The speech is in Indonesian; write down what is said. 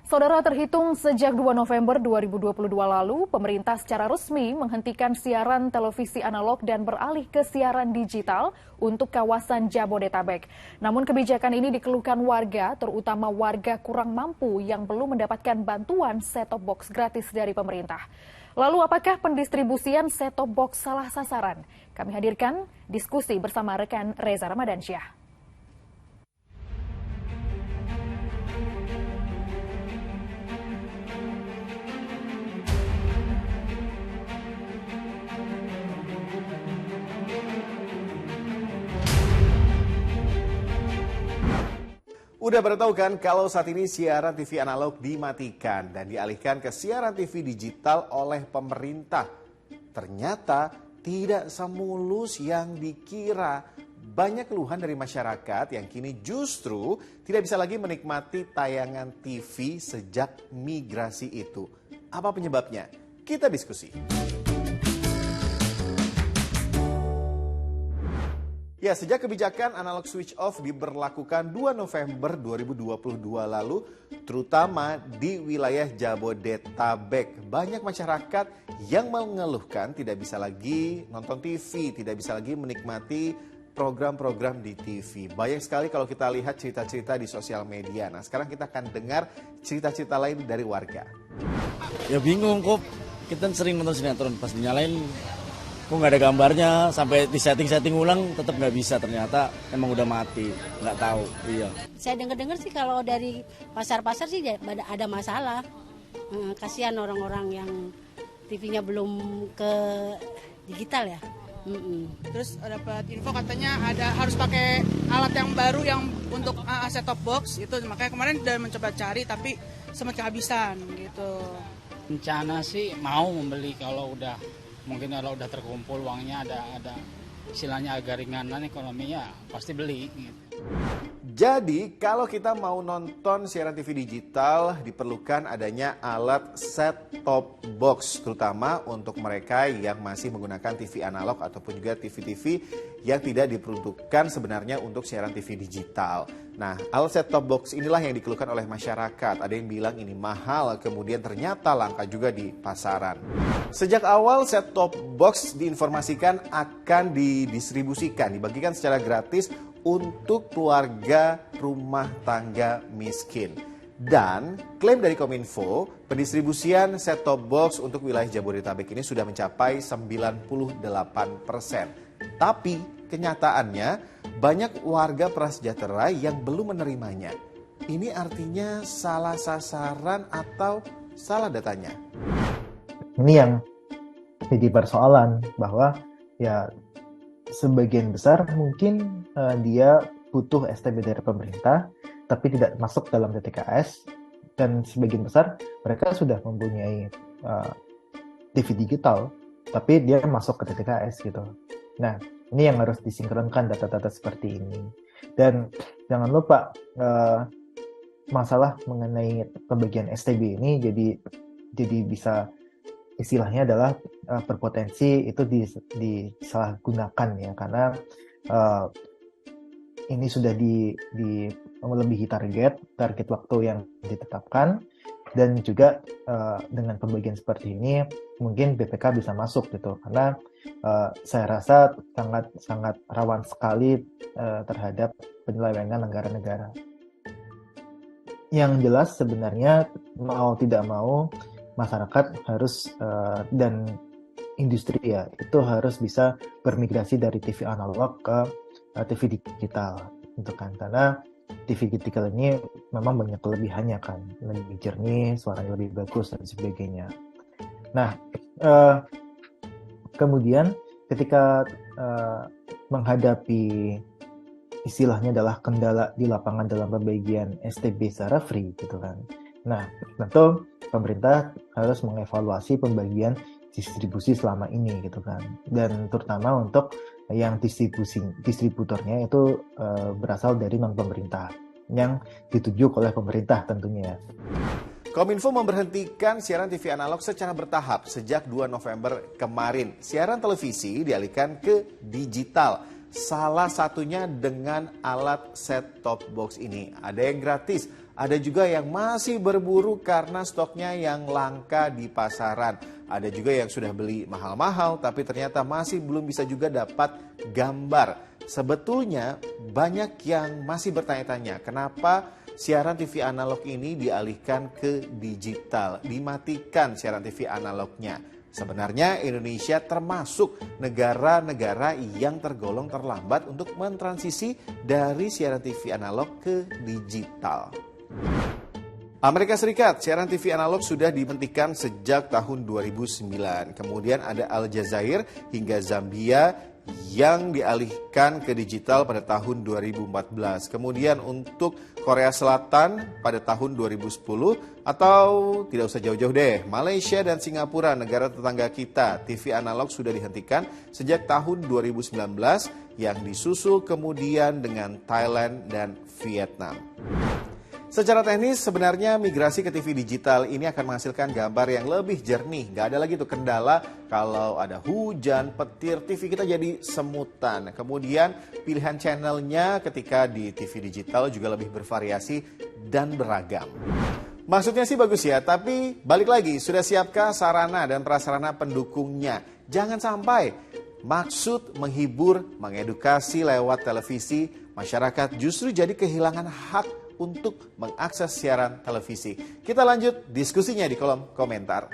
Saudara, terhitung sejak 2 November 2022 lalu, pemerintah secara resmi menghentikan siaran televisi analog dan beralih ke siaran digital untuk kawasan Jabodetabek. Namun kebijakan ini dikeluhkan warga, terutama warga kurang mampu yang belum mendapatkan bantuan set-top box gratis dari pemerintah. Lalu apakah pendistribusian set-top box salah sasaran? Kami hadirkan diskusi bersama rekan Reza Ramadansyah. Udah pada tahu kan kalau saat ini siaran TV analog dimatikan dan dialihkan ke siaran TV digital oleh pemerintah. Ternyata tidak semulus yang dikira. Banyak keluhan dari masyarakat yang kini justru tidak bisa lagi menikmati tayangan TV sejak migrasi itu. Apa penyebabnya? Kita diskusi. Ya, sejak kebijakan analog switch off diberlakukan 2 November 2022 lalu, terutama di wilayah Jabodetabek, banyak masyarakat yang mengeluhkan tidak bisa lagi nonton TV, tidak bisa lagi menikmati program-program di TV. Banyak sekali kalau kita lihat cerita-cerita di sosial media. Nah, sekarang kita akan dengar cerita-cerita lain dari warga. Ya bingung kok, kita sering nonton sinetron, pas dinyalain kok nggak ada gambarnya, sampai di setting ulang tetap nggak bisa, ternyata emang udah mati, nggak tahu. Iya. Saya dengar sih kalau dari pasar-pasar sih ada masalah. Kasihan orang-orang yang TV-nya belum ke digital ya. Terus dapat info katanya harus pakai alat yang baru yang untuk set-top box itu, makanya kemarin udah mencoba cari tapi sempat kehabisan gitu. Rencana sih mau membeli mungkin kalau udah terkumpul uangnya, ada istilahnya agak ringanan ekonominya, pasti beli gitu. Jadi kalau kita mau nonton siaran TV digital diperlukan adanya alat set-top box, terutama untuk mereka yang masih menggunakan TV analog ataupun juga TV-TV yang tidak diperuntukkan sebenarnya untuk siaran TV digital. Nah, alat set-top box inilah yang dikeluhkan oleh masyarakat. Ada yang bilang ini mahal, kemudian ternyata langka juga di pasaran. Sejak awal set-top box diinformasikan akan didistribusikan, dibagikan secara gratis untuk keluarga rumah tangga miskin. Dan klaim dari Kominfo, pendistribusian set-top box untuk wilayah Jabodetabek ini sudah mencapai 98%. Tapi kenyataannya banyak warga prasejahtera yang belum menerimanya. Ini artinya salah sasaran atau salah datanya? Ini yang jadi persoalan, bahwa ya sebagian besar mungkin dia butuh STB dari pemerintah, tapi tidak masuk dalam TTKS, dan sebagian besar mereka sudah mempunyai TV digital, tapi dia masuk ke TTKS gitu. Nah, ini yang harus disinkronkan data-data seperti ini. Dan jangan lupa masalah mengenai pembagian STB ini jadi bisa, istilahnya adalah berpotensi itu disalahgunakan ya, karena ini sudah melebihi target waktu yang ditetapkan, dan juga dengan pembagian seperti ini mungkin BPK bisa masuk gitu, karena saya rasa sangat rawan sekali terhadap penyelewengan anggaran negara. Yang jelas sebenarnya mau tidak mau masyarakat harus dan industri ya itu harus bisa bermigrasi dari TV analog ke TV digital, gitu kan, karena TV digital ini memang banyak kelebihannya kan, lebih jernih, suaranya lebih bagus dan sebagainya. Nah, kemudian ketika menghadapi istilahnya adalah kendala di lapangan dalam pembagian STB secara free gitu kan. Nah, tentu pemerintah harus mengevaluasi pembagian distribusi selama ini gitu kan, dan terutama untuk yang distributornya itu berasal dari non pemerintah yang ditunjuk oleh pemerintah tentunya. Kominfo memberhentikan siaran TV analog secara bertahap sejak 2 November kemarin. Siaran televisi dialihkan ke digital. Salah satunya dengan alat set-top box ini. Ada yang gratis, Ada juga yang masih berburu karena stoknya yang langka di pasaran. Ada juga yang sudah beli mahal-mahal tapi ternyata masih belum bisa juga dapat gambar. Sebetulnya banyak yang masih bertanya-tanya kenapa siaran TV analog ini dialihkan ke digital, dimatikan siaran TV analognya. Sebenarnya Indonesia termasuk negara-negara yang tergolong terlambat untuk mentransisi dari siaran TV analog ke digital. Amerika Serikat, siaran TV analog sudah dihentikan sejak tahun 2009. Kemudian ada Al Jazair hingga Zambia yang dialihkan ke digital pada tahun 2014. Kemudian untuk Korea Selatan pada tahun 2010 atau tidak usah jauh-jauh deh, Malaysia dan Singapura, negara tetangga kita, TV analog sudah dihentikan sejak tahun 2019 yang disusul kemudian dengan Thailand dan Vietnam. Secara teknis sebenarnya migrasi ke TV digital ini akan menghasilkan gambar yang lebih jernih. Gak ada lagi tuh kendala kalau ada hujan, petir, TV kita jadi semutan. Kemudian pilihan channelnya ketika di TV digital juga lebih bervariasi dan beragam. Maksudnya sih bagus ya, tapi balik lagi, sudah siapkah sarana dan prasarana pendukungnya? Jangan sampai maksud menghibur, mengedukasi lewat televisi, masyarakat justru jadi kehilangan hak untuk mengakses siaran televisi. Kita lanjut diskusinya di kolom komentar.